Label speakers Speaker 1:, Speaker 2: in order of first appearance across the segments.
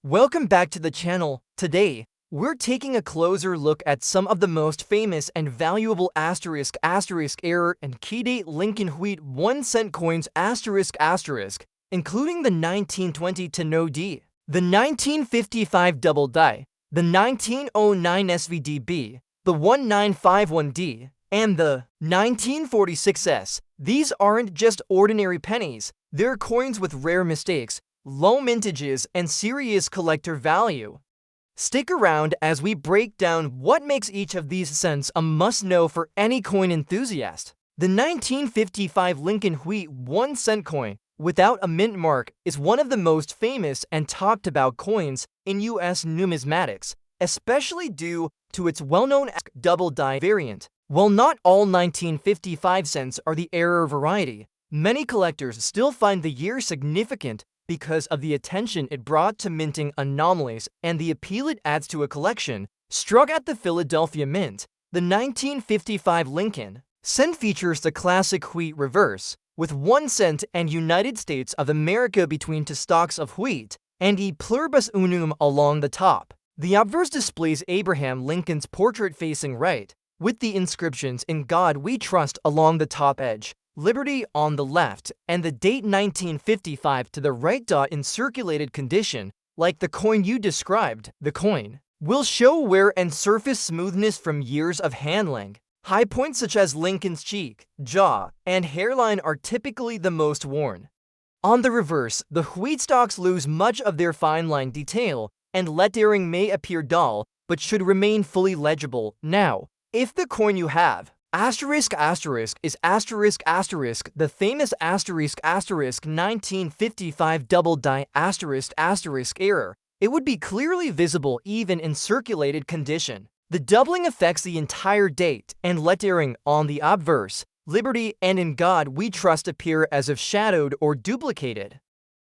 Speaker 1: Welcome back to the channel. Today, we're taking a closer look at some of the most famous and valuable error and key date Lincoln Wheat 1 cent coins including the 1920 to no D, the 1955 double die, the 1909 SVDB, the 1951D, and the 1946S. These aren't just ordinary pennies, they're coins with rare mistakes, low mintages, and serious collector value. Stick around as we break down what makes each of these cents a must-know for any coin enthusiast. The 1955 Lincoln Wheat 1 cent coin, without a mint mark, is one of the most famous and talked about coins in US numismatics, especially due to its well-known double die variant. While not all 1955 cents are the error variety, many collectors still find the year significant because of the attention it brought to minting anomalies and the appeal it adds to a collection. Struck at the Philadelphia Mint, the 1955 Lincoln cent features the classic wheat reverse, with 1 cent and United States of America between two stalks of wheat, and E pluribus unum along the top. The obverse displays Abraham Lincoln's portrait facing right, with the inscriptions "In God We Trust" along the top edge, "Liberty" on the left, and the date 1955 to the right. In circulated condition, like the coin you described, the coin will show wear and surface smoothness from years of handling. High points such as Lincoln's cheek, jaw, and hairline are typically the most worn. On the reverse, the wheat stalks lose much of their fine line detail, and lettering may appear dull, but should remain fully legible. Now, if the coin you have is the famous 1955 double die error, it would be clearly visible even in circulated condition. The doubling affects the entire date, and lettering on the obverse, "Liberty" and "In God We Trust" appear as if shadowed or duplicated.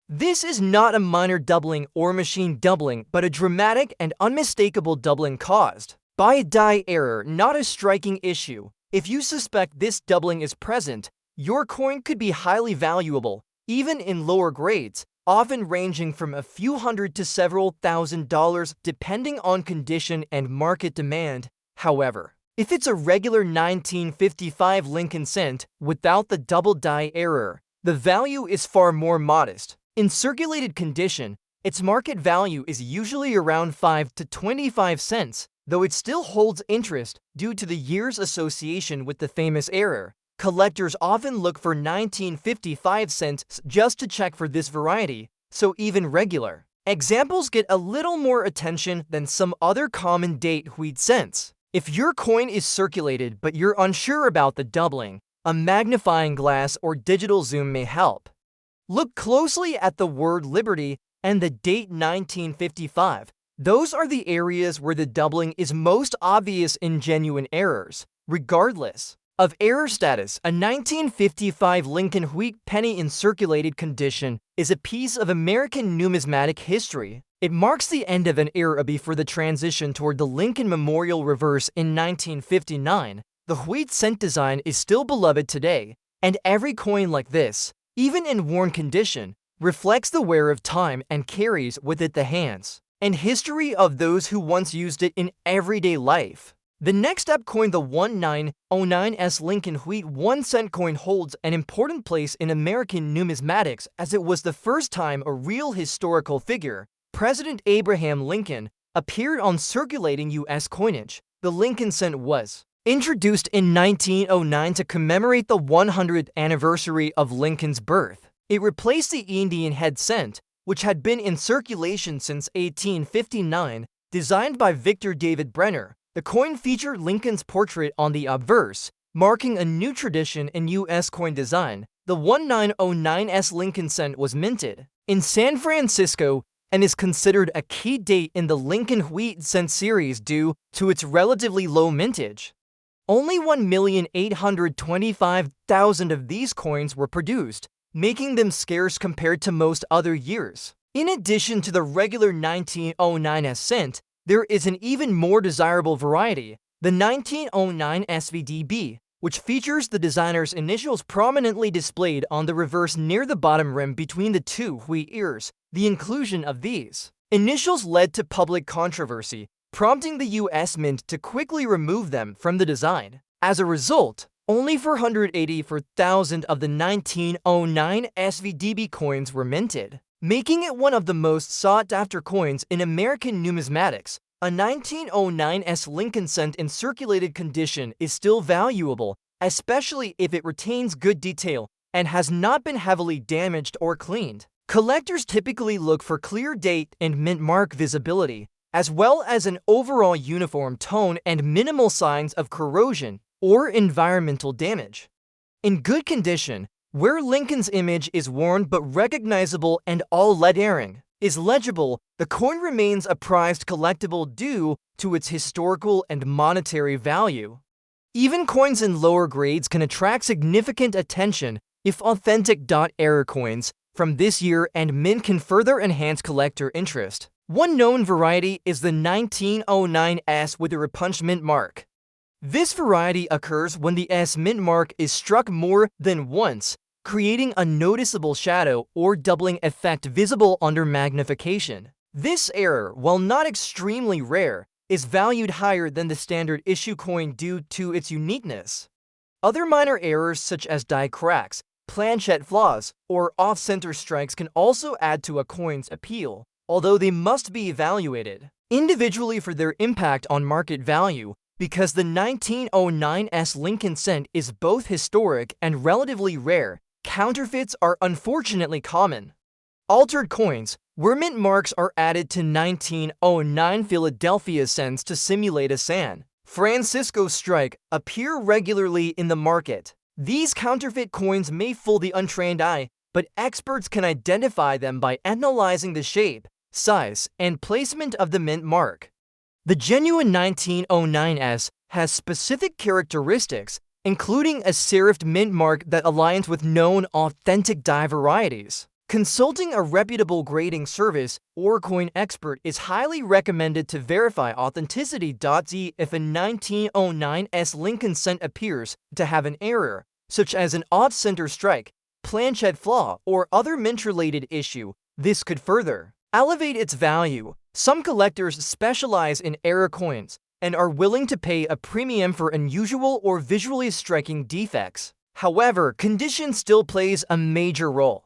Speaker 1: This is not a minor doubling or machine doubling, but a dramatic and unmistakable doubling caused by a die error, not a striking issue. If you suspect this doubling is present, your coin could be highly valuable, even in lower grades, often ranging from a few hundred to several $1,000s depending on condition and market demand. However, if it's a regular 1955 Lincoln cent without the double die error, the value is far more modest. In circulated condition, its market value is usually around 5 to 25 cents, though it still holds interest due to the year's association with the famous error. Collectors often look for 1955 cents just to check for this variety, so even regular examples get a little more attention than some other common date wheat cents. If your coin is circulated but you're unsure about the doubling, a magnifying glass or digital zoom may help. Look closely at the word "Liberty" and the date 1955. Those are the areas where the doubling is most obvious in genuine errors. Regardless of error status, a 1955 Lincoln Wheat penny in circulated condition is a piece of American numismatic history. It marks the end of an era before the transition toward the Lincoln Memorial reverse in 1959. The wheat cent design is still beloved today, and every coin like this, even in worn condition, reflects the wear of time and carries with it the hands and history of those who once used it in everyday life. The next up coin, the 1909 Lincoln Wheat 1 cent coin, holds an important place in American numismatics as it was the first time a real historical figure, President Abraham Lincoln, appeared on circulating U.S. coinage. The Lincoln cent was introduced in 1909 to commemorate the 100th anniversary of Lincoln's birth. It replaced the Indian head cent, which had been in circulation since 1859, designed by Victor David Brenner. The coin featured Lincoln's portrait on the obverse, marking a new tradition in U.S. coin design. The 1909 Lincoln cent was minted in San Francisco and is considered a key date in the Lincoln Wheat cent series due to its relatively low mintage. Only 1,825,000 of these coins were produced, making them scarce compared to most other years. In addition to the regular 1909 cent, there is an even more desirable variety, the 1909 SVDB, which features the designer's initials prominently displayed on the reverse near the bottom rim between the two wheat ears. The inclusion of these Initials led to public controversy, prompting the US Mint to quickly remove them from the design. As a result, only 484,000 of the 1909 SVDB coins were minted, making it one of the most sought-after coins in American numismatics. A 1909's Lincoln cent in circulated condition is still valuable, especially if it retains good detail and has not been heavily damaged or cleaned. Collectors typically look for clear date and mint mark visibility, as well as an overall uniform tone and minimal signs of corrosion or environmental damage. In good condition, where Lincoln's image is worn but recognizable and all lettering is legible, the coin remains a prized collectible due to its historical and monetary value. Even coins in lower grades can attract significant attention if authentic. Error coins from this year and mint can further enhance collector interest. One known variety is the 1909S with a repunched mint mark. This variety occurs when the S mint mark is struck more than once, creating a noticeable shadow or doubling effect visible under magnification. This error, while not extremely rare, is valued higher than the standard issue coin due to its uniqueness. Other minor errors such as die cracks, planchette flaws, or off-center strikes can also add to a coin's appeal, although they must be evaluated individually for their impact on market value. Because the 1909's Lincoln cent is both historic and relatively rare, counterfeits are unfortunately common. Altered coins, where mint marks are added to 1909 Philadelphia cents to simulate a San Francisco strike, appear regularly in the market. These counterfeit coins may fool the untrained eye, but experts can identify them by analyzing the shape, size, and placement of the mint mark. The genuine 1909's has specific characteristics, including a serifed mint mark that aligns with known authentic die varieties. Consulting a reputable grading service or coin expert is highly recommended to verify authenticity. If a 1909's Lincoln cent appears to have an error, such as an off-center strike, planchette flaw, or other mint-related issue, this could further elevate its value. Some collectors specialize in error coins and are willing to pay a premium for unusual or visually striking defects. However, condition still plays a major role.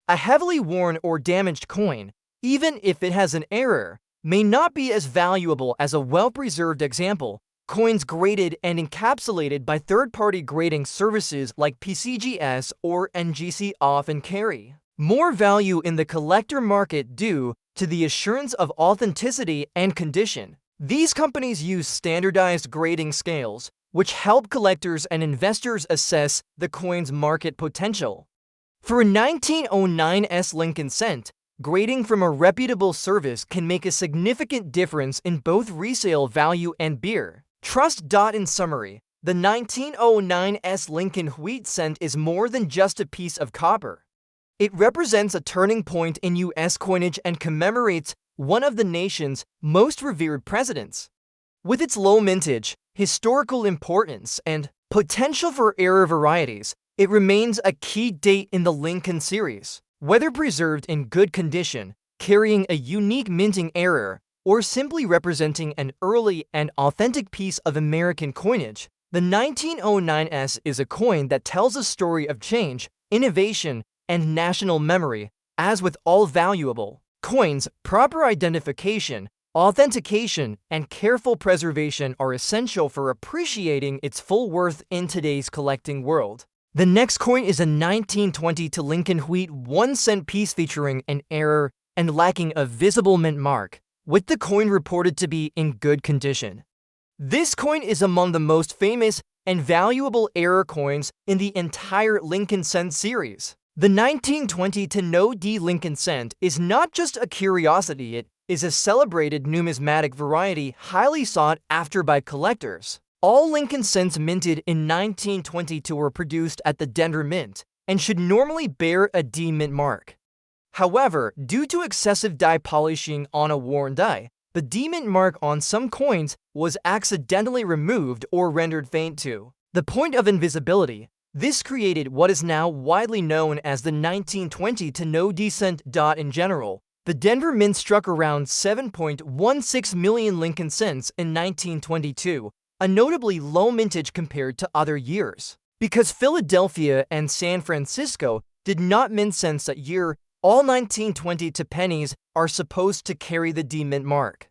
Speaker 1: A heavily worn or damaged coin, even if it has an error, may not be as valuable as a well-preserved example. Coins graded and encapsulated by third-party grading services like PCGS or NGC often carry more value in the collector market due to the assurance of authenticity and condition. These companies use standardized grading scales, which help collectors and investors assess the coin's market potential. For a 1909's Lincoln cent, grading from a reputable service can make a significant difference in both resale value and beer trust. In summary, the 1909's Lincoln wheat cent is more than just a piece of copper. It represents a turning point in U.S. coinage and commemorates one of the nation's most revered presidents. With its low mintage, historical importance, and potential for error varieties, it remains a key date in the Lincoln series. Whether preserved in good condition, carrying a unique minting error, or simply representing an early and authentic piece of American coinage, the 1909's is a coin that tells a story of change, innovation, and national memory. As with all valuable coins, proper identification, authentication, and careful preservation are essential for appreciating its full worth in today's collecting world. The next coin is a 1920 Lincoln wheat 1-cent piece featuring an error and lacking a visible mint mark, with the coin reported to be in good condition. This coin is among the most famous and valuable error coins in the entire Lincoln cent series. The 1920 Lincoln cent is not just a curiosity, it is a celebrated numismatic variety highly sought after by collectors. All Lincoln cents minted in 1922 were produced at the Denver Mint and should normally bear a D mint mark. However, due to excessive die polishing on a worn die, the D mint mark on some coins was accidentally removed or rendered faint to the point of invisibility. This created what is now widely known as the 1920 cent. In general, The Denver Mint struck around 7.16 million Lincoln cents in 1922, a notably low mintage compared to other years. Because Philadelphia and San Francisco did not mint cents that year, all 1922 pennies are supposed to carry the D-mint mark.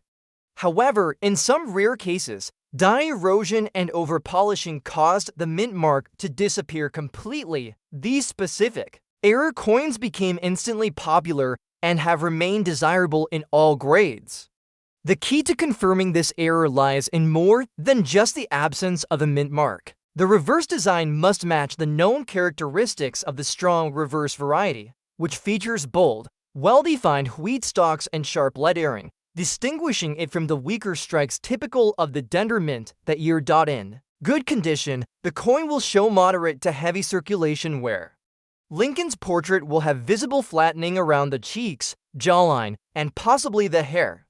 Speaker 1: However, in some rare cases, die erosion and overpolishing caused the mint mark to disappear completely. These specific error coins became instantly popular and have remained desirable in all grades. The key to confirming this error lies in more than just the absence of a mint mark. The reverse design must match the known characteristics of the strong reverse variety, which features bold, well-defined wheat stalks and sharp lettering, distinguishing it from the weaker strikes typical of the Denver Mint that year. In good condition, the coin will show moderate to heavy circulation wear. Lincoln's portrait will have visible flattening around the cheeks, jawline, and possibly the hair.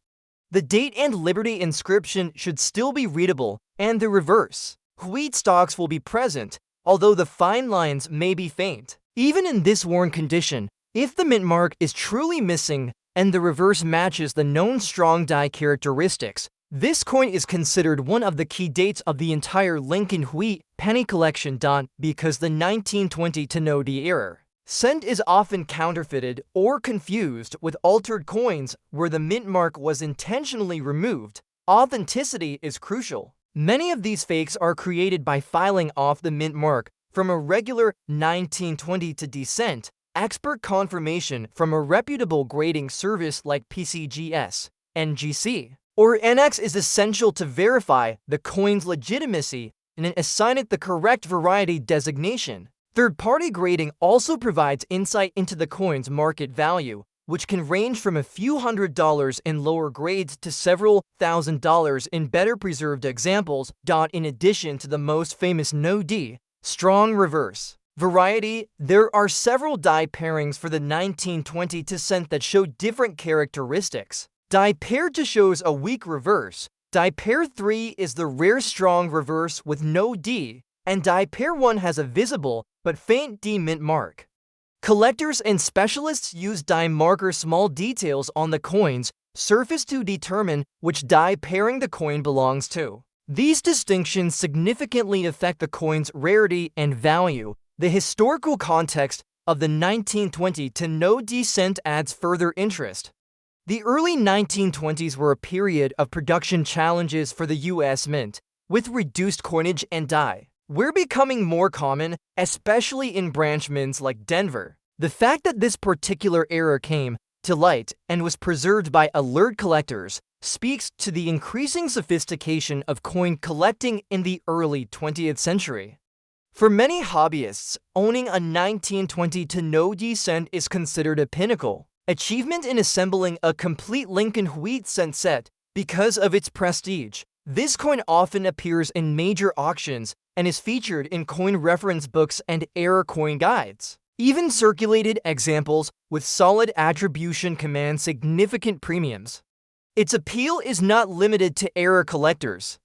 Speaker 1: The date and Liberty inscription should still be readable, and the reverse wheat stalks will be present, although the fine lines may be faint. Even in this worn condition, if the mint mark is truly missing and the reverse matches the known strong die characteristics, this coin is considered one of the key dates of the entire Lincoln wheat penny collection. Because the 1920 no D error cent is often counterfeited or confused with altered coins where the mint mark was intentionally removed, authenticity is crucial. Many of these fakes are created by filing off the mint mark from a regular 1920 D cent. Expert confirmation from a reputable grading service like PCGS, NGC, or NX is essential to verify the coin's legitimacy and assign it the correct variety designation. Third-party grading also provides insight into the coin's market value, which can range from a few $100s in lower grades to several $1,000s in better preserved examples. In addition to the most famous no D, strong reverse variety, there are several die pairings for the 1920 cent that show different characteristics. Die pair 2 shows a weak reverse, die pair 3 is the rare strong reverse with no D, and die pair 1 has a visible but faint D mint mark. Collectors and specialists use die marker small details on the coin's surface to determine which die pairing the coin belongs to. These distinctions significantly affect the coin's rarity and value. The historical context of the 1920 no D cent adds further interest. The early 1920s were a period of production challenges for the U.S. Mint, with reduced coinage and die were becoming more common, especially in branch mints like Denver. The fact that this particular error came to light and was preserved by alert collectors speaks to the increasing sophistication of coin collecting in the early 20th century. For many hobbyists, owning a 1920 no D cent is considered a pinnacle achievement in assembling a complete Lincoln wheat cent set because of its prestige. This coin often appears in major auctions and is featured in coin reference books and error coin guides. Even circulated examples with solid attribution command significant premiums. Its appeal is not limited to error collectors.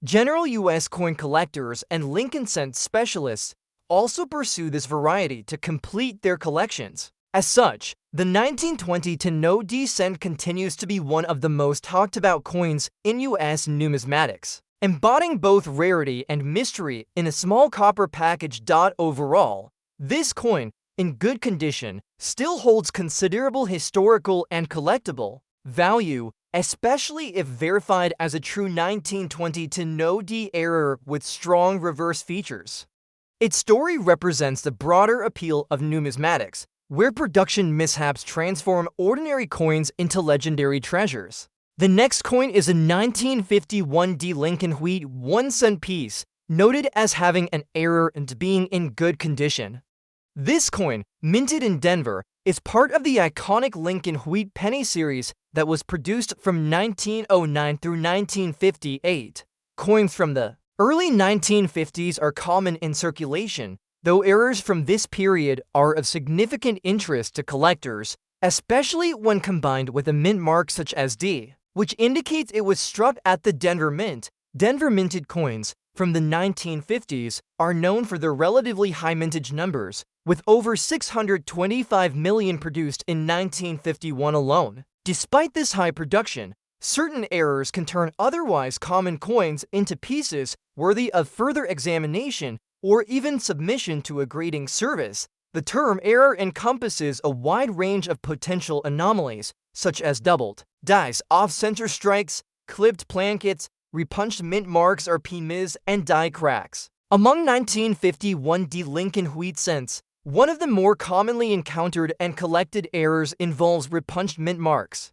Speaker 1: General U.S. coin collectors and Lincoln cent specialists also pursue this variety to complete their collections. As such, the 1920 no D cent continues to be one of the most talked about coins in U.S. numismatics, embodying both rarity and mystery in a small copper package. Overall, this coin, in good condition, still holds considerable historical and collectible value, especially if verified as a true 1920 no D error with strong reverse features. Its story represents the broader appeal of numismatics, where production mishaps transform ordinary coins into legendary treasures. The next coin is a 1951 D Lincoln wheat 1 cent piece, noted as having an error and being in good condition. This coin, minted in Denver, is part of the iconic Lincoln wheat penny series that was produced from 1909 through 1958. Coins from the early 1950s are common in circulation, though errors from this period are of significant interest to collectors, especially when combined with a mint mark such as D, which indicates it was struck at the Denver Mint. Denver minted coins from the 1950s are known for their relatively high mintage numbers, with over 625 million produced in 1951 alone. Despite this high production, certain errors can turn otherwise common coins into pieces worthy of further examination or even submission to a grading service. The term error encompasses a wide range of potential anomalies, such as doubled dies, off-center strikes, clipped plankets, repunched mint marks or pennies, and die cracks. Among 1951 delinquent cents, one of the more commonly encountered and collected errors involves repunched mint marks.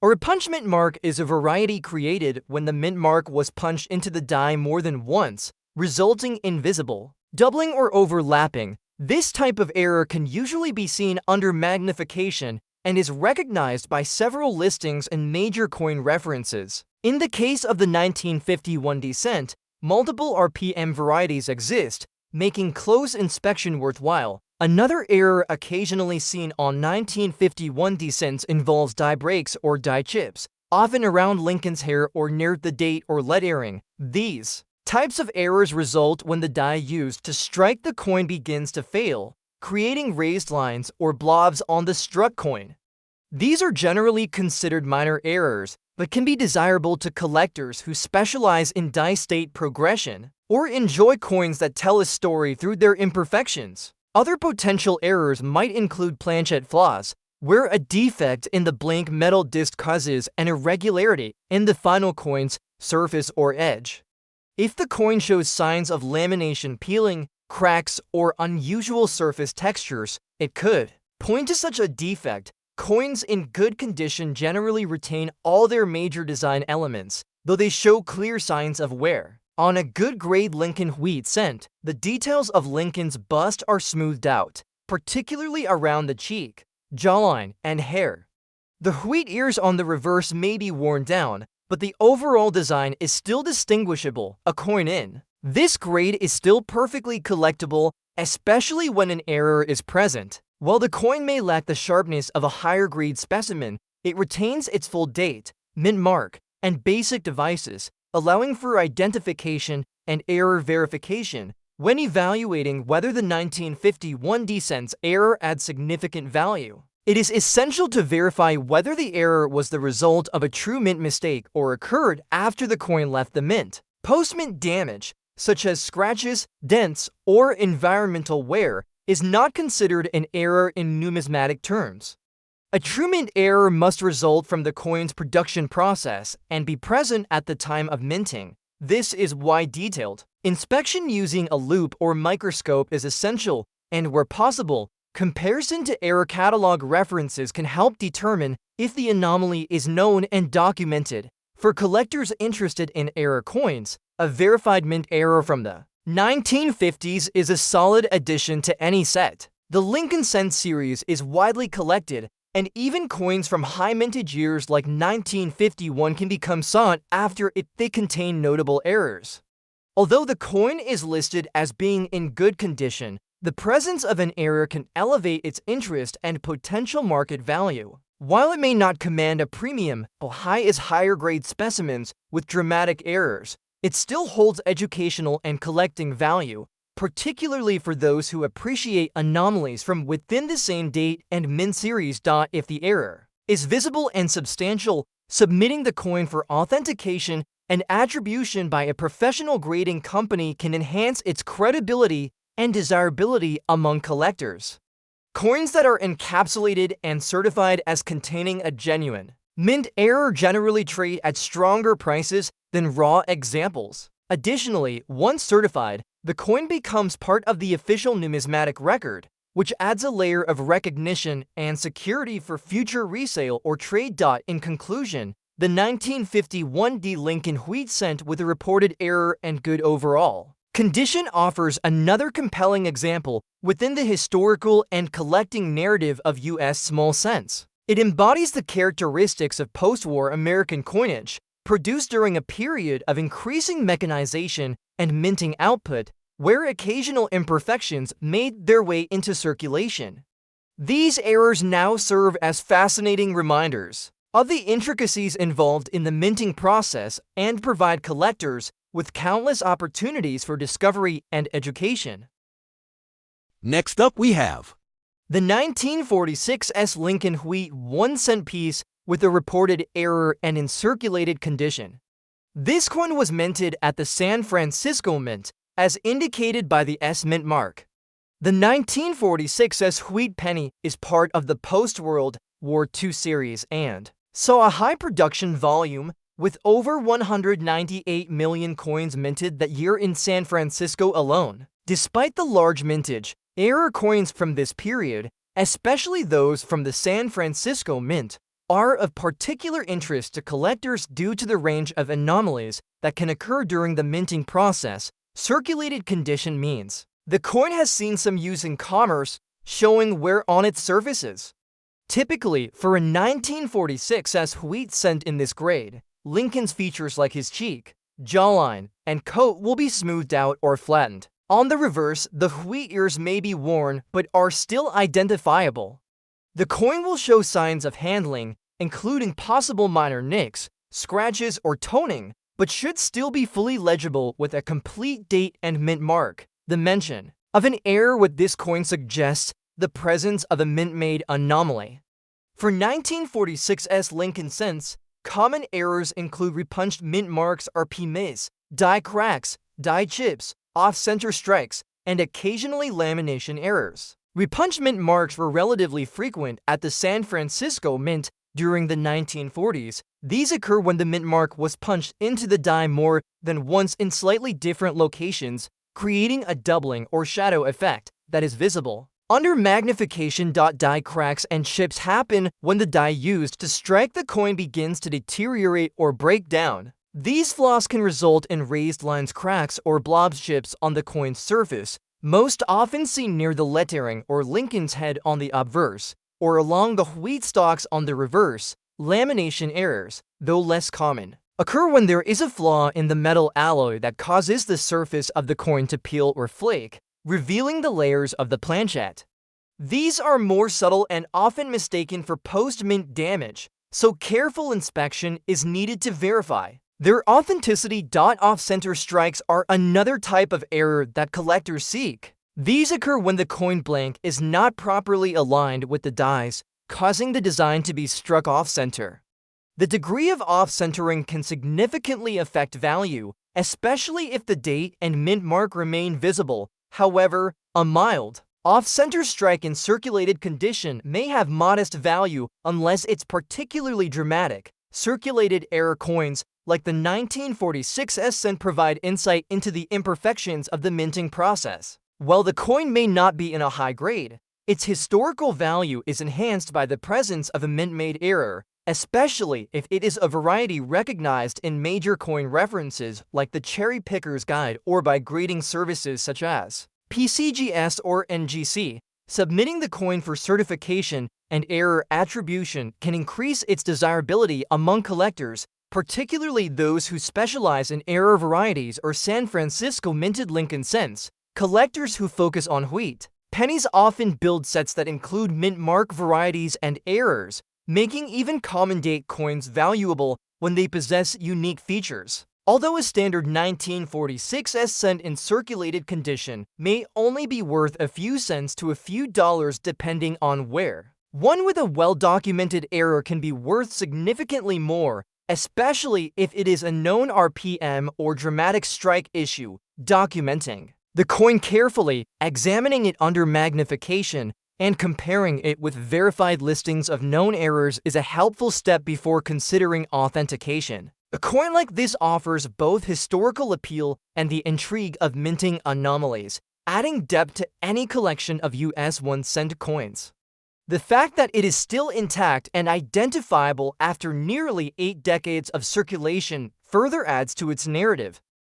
Speaker 1: A repunched mint mark is a variety created when the mint mark was punched into the die more than once, resulting in visible doubling or overlapping. This type of error can usually be seen under magnification and is recognized by several listings and major coin references. In the case of the 1951 cent, multiple RPM varieties exist, making close inspection worthwhile. Another error occasionally seen on 1951 cents involves die breaks or die chips, often around Lincoln's hair or near the date or lettering. These types of errors result when the die used to strike the coin begins to fail, creating raised lines or blobs on the struck coin. These are generally considered minor errors, but can be desirable to collectors who specialize in die state progression or enjoy coins that tell a story through their imperfections. Other potential errors might include planchet flaws, where a defect in the blank metal disc causes an irregularity in the final coin's surface or edge. If the coin shows signs of lamination, peeling, cracks, or unusual surface textures, it could point to such a defect. Coins in good condition generally retain all their major design elements, though they show clear signs of wear. On a good grade Lincoln wheat cent, the details of Lincoln's bust are smoothed out, particularly around the cheek, jawline, and hair. The wheat ears on the reverse may be worn down, but the overall design is still distinguishable. A coin in this grade is still perfectly collectible, especially when an error is present. While the coin may lack the sharpness of a higher grade specimen, it retains its full date, mint mark, and basic devices, allowing for identification and error verification when evaluating whether the 1951 cent's error adds significant value. It is essential to verify whether the error was the result of a true mint mistake or occurred after the coin left the mint. Post-mint damage, such as scratches, dents, or environmental wear, is not considered an error in numismatic terms. A true mint error must result from the coin's production process and be present at the time of minting. This is why detailed inspection using a loupe or microscope is essential, and where possible, comparison to error catalog references can help determine if the anomaly is known and documented. For collectors interested in error coins, a verified mint error from the 1950s is a solid addition to any set. The Lincoln Cent series is widely collected, and even coins from high mintage years like 1951 can become sought after if they contain notable errors. Although the coin is listed as being in good condition, the presence of an error can elevate its interest and potential market value. While it may not command a premium, high as higher grade specimens with dramatic errors, it still holds educational and collecting value, particularly for those who appreciate anomalies from within the same date and mint series. If the error is visible and substantial, submitting the coin for authentication and attribution by a professional grading company can enhance its credibility and desirability among collectors. Coins that are encapsulated and certified as containing a genuine mint error generally trade at stronger prices than raw examples. Additionally, once certified, the coin becomes part of the official numismatic record, which adds a layer of recognition and security for future resale or trade. In conclusion, the 1951 Lincoln wheat cent with a reported error and good overall condition offers another compelling example within the historical and collecting narrative of U.S. small cents. It embodies the characteristics of post-war American coinage, produced during a period of increasing mechanization and minting output, where occasional imperfections made their way into circulation. These errors now serve as fascinating reminders of the intricacies involved in the minting process and provide collectors with countless opportunities for discovery and education.
Speaker 2: Next up we have
Speaker 1: the 1946 Lincoln wheat 1-cent piece with a reported error and in circulated condition. This coin was minted at the San Francisco Mint, as indicated by the S mint mark. The 1946 wheat penny is part of the post-World War II series and saw a high production volume with over 198 million coins minted that year in San Francisco alone. Despite the large mintage, error coins from this period, especially those from the San Francisco Mint, are of particular interest to collectors due to the range of anomalies that can occur during the minting process. Circulated condition means the coin has seen some use in commerce, showing wear on its surfaces. Typically, for a 1946 wheat cent in this grade, Lincoln's features like his cheek, jawline, and coat will be smoothed out or flattened. On the reverse, the wheat ears may be worn but are still identifiable. The coin will show signs of handling, including possible minor nicks, scratches, or toning, but should still be fully legible with a complete date and mint mark. The mention of an error with this coin suggests the presence of a mint-made anomaly. For 1946 Lincoln cents, common errors include repunched mint marks or pennies, die cracks, die chips, off-center strikes, and occasionally lamination errors. Repunched mint marks were relatively frequent at the San Francisco Mint during the 1940s. These occur when the mint mark was punched into the die more than once in slightly different locations, creating a doubling or shadow effect that is visible. Under magnification, die cracks and chips happen when the die used to strike the coin begins to deteriorate or break down. These flaws can result in raised lines, cracks, or blobs chips on the coin's surface, most often seen near the lettering or Lincoln's head on the obverse, or along the wheat stalks on the reverse. Lamination errors, though less common, occur when there is a flaw in the metal alloy that causes the surface of the coin to peel or flake, revealing the layers of the planchet. These are more subtle and often mistaken for post-mint damage, so careful inspection is needed to verify their authenticity. Off-center strikes are another type of error that collectors seek. These occur when the coin blank is not properly aligned with the dies, causing the design to be struck off-center. The degree of off-centering can significantly affect value, especially if the date and mint mark remain visible. However, a mild off-center strike in circulated condition may have modest value unless it's particularly dramatic. Circulated error coins like the 1946 cent provide insight into the imperfections of the minting process. While the coin may not be in a high grade, its historical value is enhanced by the presence of a mint-made error, especially if it is a variety recognized in major coin references like the Cherry Picker's Guide or by grading services such as PCGS or NGC. Submitting the coin for certification and error attribution can increase its desirability among collectors, particularly those who specialize in error varieties or San Francisco minted Lincoln cents. Collectors who focus on wheat pennies often build sets that include mint mark varieties and errors, making even common date coins valuable when they possess unique features. Although a standard 1946 cent in circulated condition may only be worth a few cents to a few dollars depending on where, one with a well-documented error can be worth significantly more, especially if it is a known RPM or dramatic strike issue. Documenting the coin carefully, examining it under magnification, and comparing it with verified listings of known errors is a helpful step before considering authentication. A coin like this offers both historical appeal and the intrigue of minting anomalies, adding depth to any collection of US 1-cent coins. The fact that it is still intact and identifiable after nearly 8 decades of circulation further adds to its narrative.